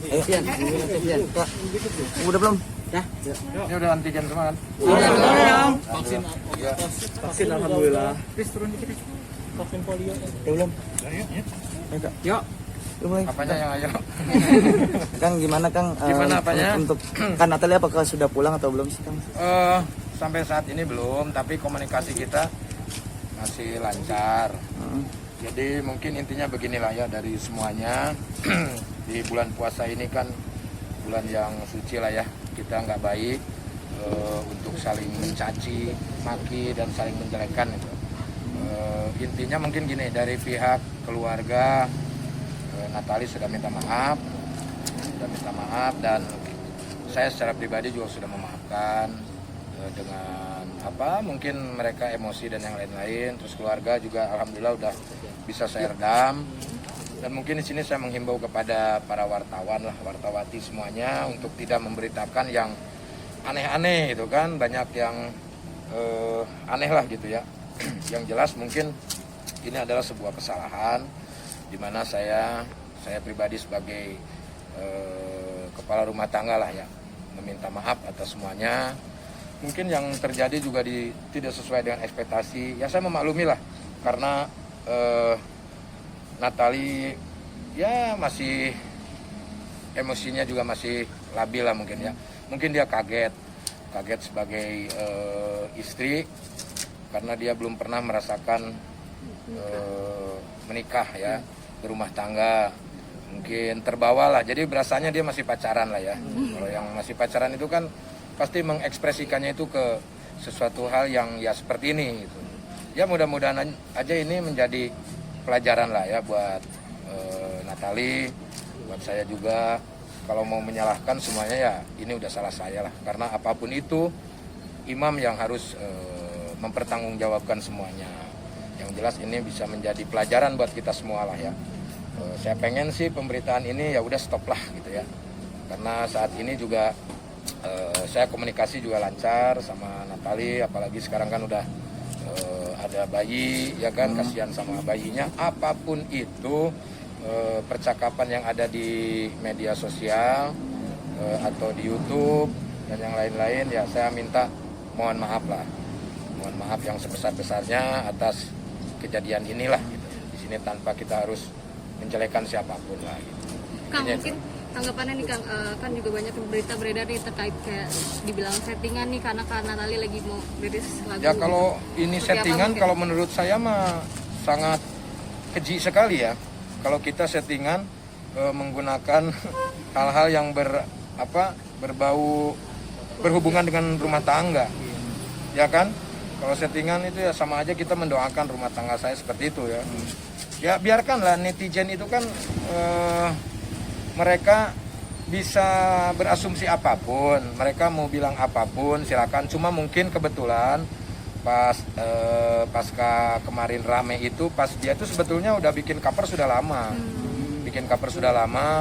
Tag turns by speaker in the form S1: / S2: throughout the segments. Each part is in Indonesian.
S1: Ayo, Pian. Kak, udah belum? Dah.
S2: Ini udah antigen semua kan?
S1: Udah dong.
S3: Vaksin
S2: Ya.
S3: vaksin alhamdulillah.
S1: Please turun dikit.
S3: Vaksin polio.
S1: Udah belum? Ayo, Kak. Yuk. Yuk mulai.
S2: Apanya yang ayo?
S1: Kang, gimana Kang?
S2: Gimana apanya?
S1: Untuk kan Natalia apakah sudah pulang atau belum sih Kang?
S2: Sampai saat ini belum, tapi komunikasi kita masih lancar. Jadi mungkin intinya beginilah ya dari semuanya. Di bulan puasa ini kan bulan yang suci lah ya. Kita nggak baik untuk saling mencaci, maki dan saling menjelekkan itu. Intinya mungkin gini, dari pihak keluarga Natali sudah minta maaf, dan saya secara pribadi juga sudah memaafkan dengan apa mungkin mereka emosi dan yang lain-lain. Terus keluarga juga alhamdulillah udah bisa saya redam. Dan mungkin di sini saya menghimbau kepada para wartawan lah, wartawati semuanya untuk tidak memberitakan yang aneh-aneh itu kan, banyak yang aneh lah gitu ya. Yang jelas mungkin ini adalah sebuah kesalahan di mana saya pribadi sebagai kepala rumah tangga lah ya, meminta maaf atas semuanya. Mungkin yang terjadi juga tidak sesuai dengan ekspektasi. Ya saya memaklumi lah, karena Natali ya masih emosinya juga masih labil lah mungkin ya. Mungkin dia kaget sebagai istri karena dia belum pernah merasakan menikah ya, berumah tangga. Mungkin terbawa lah, jadi berasanya dia masih pacaran lah ya. Kalau yang masih pacaran itu kan pasti mengekspresikannya itu ke sesuatu hal yang ya seperti ini gitu. Ya mudah-mudahan aja ini menjadi pelajaran lah ya buat Natali, buat saya juga. Kalau mau menyalahkan semuanya ya ini udah salah saya lah, karena apapun itu imam yang harus mempertanggungjawabkan semuanya. Yang jelas ini bisa menjadi pelajaran buat kita semua lah ya. Saya pengen sih pemberitaan ini ya udah stop lah gitu ya, karena saat ini juga saya komunikasi juga lancar sama Natali, apalagi sekarang kan udah ada bayi ya kan, kasihan sama bayinya. Apapun itu percakapan yang ada di media sosial atau di YouTube dan yang lain-lain ya, saya minta mohon maaf lah, mohon maaf yang sebesar-besarnya atas kejadian inilah gitu. Di sini tanpa kita harus menjelekan siapapun lah gitu.
S4: Kang, mungkin tanggapannya nih Kang, kan juga banyak berita beredar nih terkait kayak dibilang settingan nih karena Natali lagi mau rilis lagu.
S2: Ya kalau ini settingan, kalau menurut saya mah sangat keji sekali ya. Kalau kita settingan menggunakan hal-hal yang berbau berhubungan dengan rumah tangga, ya kan? Kalau settingan itu ya sama aja kita mendoakan rumah tangga saya seperti itu ya. Ya biarkanlah netizen itu kan mereka bisa berasumsi apapun, mereka mau bilang apapun silakan. Cuma mungkin kebetulan pasca kemarin rame itu, pas dia itu sebetulnya udah bikin cover sudah lama,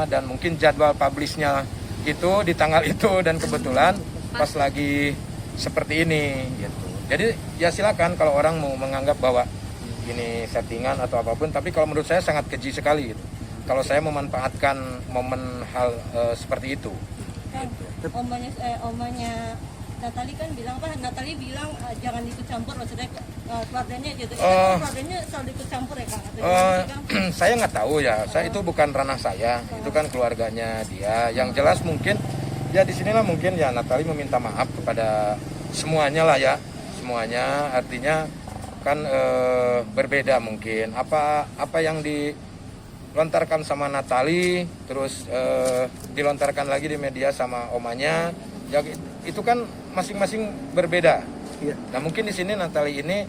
S2: dan mungkin jadwal publishnya itu di tanggal itu, dan kebetulan pas lagi seperti ini gitu. Jadi ya silakan kalau orang mau menganggap bahwa ini settingan atau apapun, tapi kalau menurut saya sangat keji sekali gitu kalau saya memanfaatkan momen hal seperti itu.
S5: Omanya Natali kan bilang jangan ikut campur, maksudnya keluarganya gitu. Keluarganya selalu ikut campur ya Kang?
S2: Saya nggak tahu ya, saya itu bukan ranah saya, itu kan keluarganya dia. Yang jelas mungkin ya di sinilah mungkin ya Natali meminta maaf kepada semuanya lah ya, semuanya. Artinya kan berbeda mungkin apa yang dilontarkan sama Natali, terus dilontarkan lagi di media sama omanya. Ya itu kan masing-masing berbeda.
S1: Iya.
S2: Nah mungkin di sini Natali ini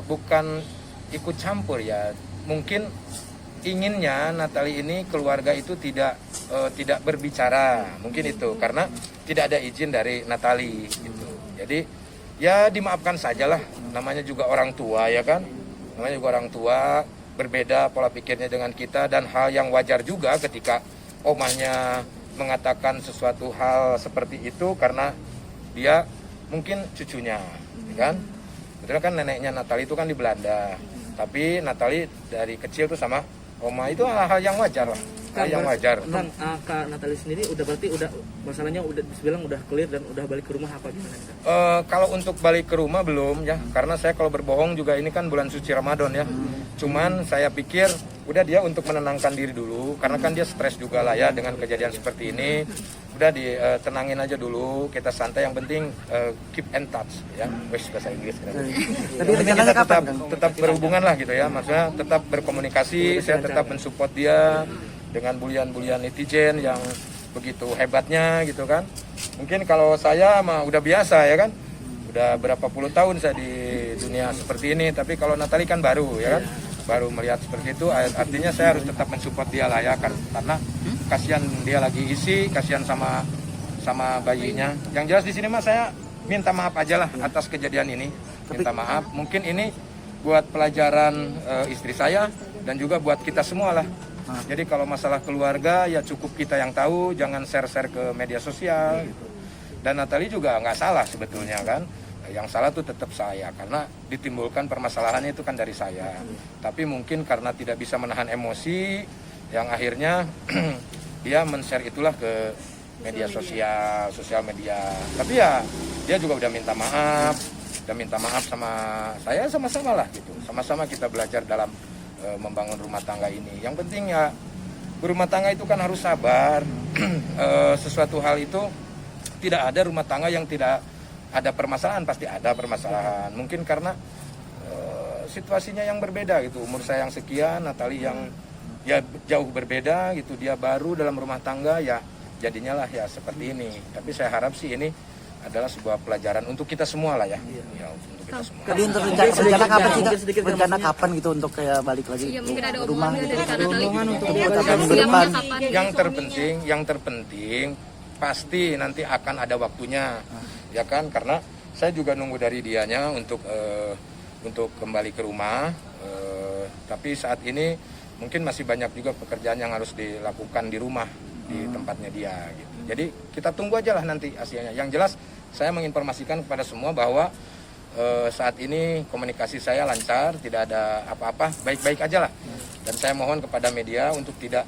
S2: bukan ikut campur ya. Mungkin inginnya Natali ini keluarga itu tidak berbicara, mungkin itu karena tidak ada izin dari Natali gitu. Jadi ya dimaafkan sajalah, namanya juga orang tua ya kan. Namanya juga orang tua, berbeda pola pikirnya dengan kita, dan hal yang wajar juga ketika omahnya mengatakan sesuatu hal seperti itu karena dia mungkin cucunya, kan? Betul kan, neneknya Natali itu kan di Belanda, tapi Natali dari kecil tuh sama oma, itu hal-hal yang wajar lah. yang wajar.
S3: Kan Kak Natali sendiri berarti masalahnya udah dibilang udah clear dan udah balik ke rumah apa gimana?
S2: Kalau untuk balik ke rumah belum ya, karena saya kalau berbohong juga ini kan bulan suci Ramadan ya. Cuman saya pikir udah dia untuk menenangkan diri dulu, karena kan dia stres juga lah ya dengan kejadian seperti ini. Udah ditenangin aja dulu, kita santai, yang penting keep in touch ya. Wes bahasa Inggris kan.
S1: Tapi rencananya kapan, Kang?
S2: Tetap berhubungan lah gitu ya, maksudnya tetap berkomunikasi, saya tetap mensupport dia dengan bulian-bulian netizen yang begitu hebatnya gitu kan. Mungkin kalau saya mah udah biasa ya kan, udah berapa puluh tahun saya di dunia seperti ini, tapi kalau Natali kan baru ya kan, baru melihat seperti itu, artinya saya harus tetap mensupport dia lah ya kan, karena kasihan dia lagi isi, kasihan sama bayinya. Yang jelas di sini mah saya minta maaf aja lah atas kejadian ini, minta maaf. Mungkin ini buat pelajaran istri saya dan juga buat kita semua lah. Jadi kalau masalah keluarga ya cukup kita yang tahu, jangan share-share ke media sosial gitu. Dan Natali juga nggak salah sebetulnya kan, yang salah tuh tetap saya, karena ditimbulkan permasalahannya itu kan dari saya. Tapi mungkin karena tidak bisa menahan emosi, yang akhirnya dia men-share itulah ke media sosial media. Tapi ya dia juga udah minta maaf sama saya, sama-sama lah gitu. Sama-sama kita belajar dalam membangun rumah tangga ini. Yang penting ya berumah tangga itu kan harus sabar. Sesuatu hal itu tidak ada rumah tangga yang tidak ada permasalahan, pasti ada permasalahan. Mungkin karena situasinya yang berbeda gitu. Umur saya yang sekian, Natali yang ya jauh berbeda gitu. Dia baru dalam rumah tangga, ya jadinya lah ya seperti ini. Tapi saya harap sih ini adalah sebuah pelajaran untuk kita semua lah ya. Ya untuk kita semua.
S1: Jadi untuk rencana kapan sih, Kak? Rencana kapan gitu untuk kayak balik lagi
S4: Iya, mungkin ada
S1: ke rumah
S4: omongan
S1: gitu?
S4: dari Kak Natali
S1: Untuk
S4: kapan
S1: minggu depan.
S2: Yang terpenting pasti nanti akan ada waktunya. Ya kan, karena saya juga nunggu dari dianya untuk kembali ke rumah. Tapi saat ini mungkin masih banyak juga pekerjaan yang harus dilakukan di rumah, di tempatnya dia gitu. Jadi kita tunggu aja lah nanti hasilnya. Yang jelas saya menginformasikan kepada semua bahwa saat ini komunikasi saya lancar, tidak ada apa-apa, baik-baik aja lah. Dan saya mohon kepada media untuk tidak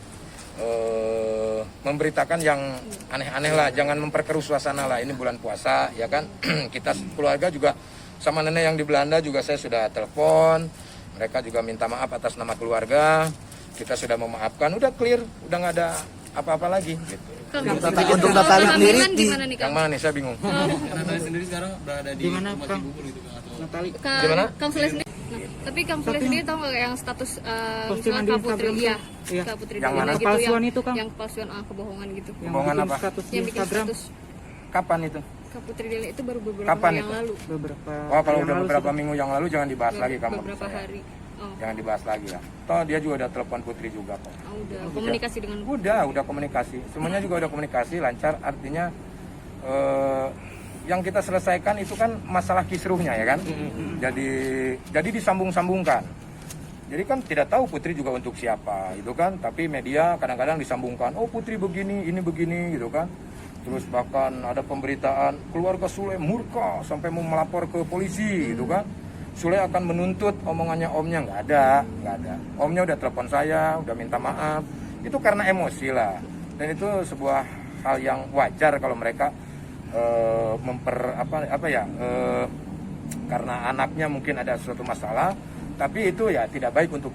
S2: memberitakan yang aneh-aneh lah, jangan memperkeruh suasana lah. Ini bulan puasa ya kan. Kita keluarga juga sama nenek yang di Belanda juga saya sudah telepon, mereka juga minta maaf atas nama keluarga. Kita sudah memaafkan, udah clear, udah nggak ada apa-apa lagi gitu.
S1: Untuk Natali sendiri
S2: Yang mana nih, saya bingung.
S6: Natali sendiri sekarang berada di
S3: Gimana,
S6: rumah
S3: Kang?
S6: ibu gitu kan, atau
S3: Natali
S2: Gimana?
S4: Kang Sule sendiri. Tapi Kang Sule sendiri tahu nggak yang status
S3: postingan
S4: misalnya
S3: di
S4: Kak Putri,
S3: Instagram
S4: iya,
S3: tuh? Iya.
S4: Kak Putri
S2: Yang
S4: Delina
S2: mana?
S4: gitu,
S3: Palsuan itu, Kang?
S4: yang palsuan kebohongan gitu.
S2: Kebohongan apa?
S3: Status di
S4: Yang bikin
S3: Instagram
S4: status
S2: Kapan itu?
S4: Kak Putri Delina itu baru beberapa
S2: Kapan
S4: hari yang
S2: itu?
S4: lalu.
S3: beberapa
S2: Oh, kalau
S3: yang
S2: udah
S3: lalu
S2: beberapa
S3: sih.
S2: minggu yang lalu jangan dibahas lagi kamu.
S4: Beberapa hari. Oh,
S2: Jangan dibahas lagi lah. Toh dia juga udah telepon Putri juga kok.
S4: udah komunikasi dengan
S2: Udah komunikasi. Semuanya juga udah komunikasi lancar. Artinya yang kita selesaikan itu kan masalah kisruhnya ya kan. Jadi disambung-sambungkan. Jadi kan tidak tahu Putri juga untuk siapa itu kan. Tapi media kadang-kadang disambungkan. Oh Putri begini, ini begini gitu kan. Terus bahkan ada pemberitaan keluarga Sule murka sampai mau melapor ke polisi gitu kan. Sule akan menuntut omongannya omnya, nggak ada. Omnya udah telepon saya, udah minta maaf. Itu karena emosi lah. Dan itu sebuah hal yang wajar kalau mereka karena anaknya mungkin ada suatu masalah. Tapi itu ya tidak baik untuk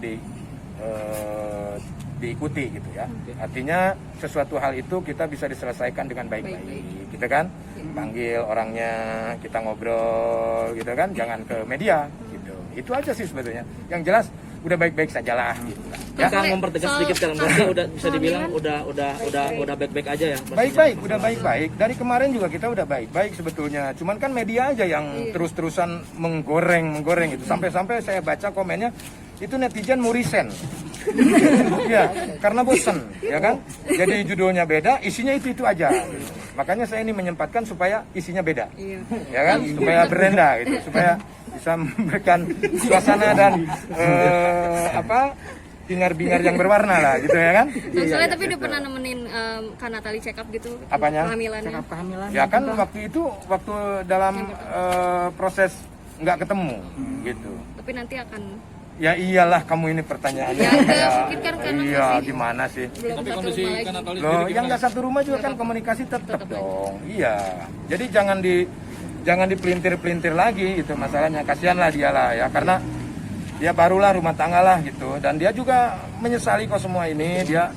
S2: diikuti gitu ya. Artinya sesuatu hal itu kita bisa diselesaikan dengan baik-baik, gitu kan? Panggil orangnya, kita ngobrol, gitu kan? Jangan ke media, gitu. Itu aja sih sebetulnya. Yang jelas udah baik-baik sajalah, gitu.
S3: Ya, Kang mempertegas sedikit Kang, berarti udah bisa dibilang udah baik-baik aja ya.
S2: Baik-baik, udah baik-baik. Dari kemarin juga kita udah baik-baik sebetulnya. Cuman kan media aja yang terus-terusan menggoreng itu. Sampai-sampai saya baca komennya itu netizen mau resign. Ya, karena bosen, ya kan? Jadi judulnya beda, isinya itu aja. Makanya saya ini menyempatkan supaya isinya beda, ya kan? Supaya berenda gitu, supaya bisa memberikan suasana dan bingar-bingar yang berwarna lah, gitu ya kan?
S4: Soalnya tapi udah pernah nemenin Kak Natali check up gitu.
S2: Apanya?
S4: Kehamilannya.
S3: Kehamilan.
S2: Ya kan waktu dalam proses nggak ketemu, gitu.
S4: Tapi nanti akan
S2: Ya iyalah, kamu ini pertanyaannya.
S4: Ya, enggak, mungkin kan karena
S2: iya,
S4: masih
S2: gimana sih?
S4: belum
S6: Tapi
S4: satu
S6: kondisi
S4: rumah
S6: kan
S4: lagi.
S6: Natalie
S2: Loh,
S6: sendiri
S2: yang
S6: gimana?
S2: nggak satu rumah juga kan komunikasi tetap dong. Iya. Jadi jangan dipelintir-pelintir lagi itu masalahnya. Kasihanlah dia lah ya, karena dia barulah rumah tangga lah gitu, dan dia juga menyesali kok semua ini. Dia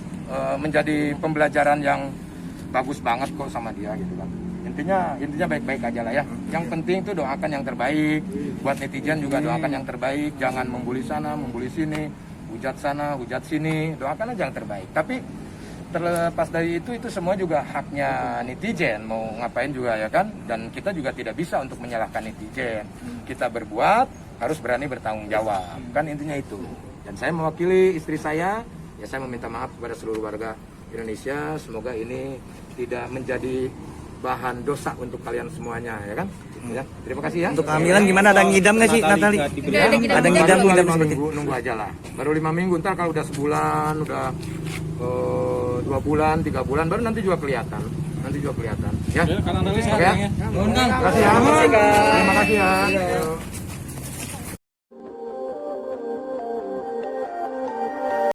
S2: menjadi pembelajaran yang bagus banget kok sama dia gitu kan. Intinya baik-baik aja lah ya. Yang penting itu doakan yang terbaik. Buat netizen juga doakan yang terbaik. Jangan membuli sana, membuli sini, hujat sana, hujat sini. Doakan aja yang terbaik. Tapi terlepas dari itu semua juga haknya netizen. Mau ngapain juga ya kan. Dan kita juga tidak bisa untuk menyalahkan netizen. Kita berbuat harus berani bertanggung jawab. Kan intinya itu. Dan saya mewakili istri saya. Ya saya meminta maaf kepada seluruh warga Indonesia. Semoga ini tidak menjadi bahan dosa untuk kalian semuanya ya kan. Ya, terima kasih ya.
S1: Untuk kehamilan gimana, ada ngidam nggak sih Natali? Ada ngidam seperti
S2: Nunggu aja lah. Baru 5 minggu, ntar kalau udah sebulan, udah 2 bulan, 3 bulan, baru nanti juga kelihatan. Ya.
S6: Karena Natalie
S2: Oke.
S6: sehat, Kang, ya.
S2: Terima kasih ya. Terima kasih ya.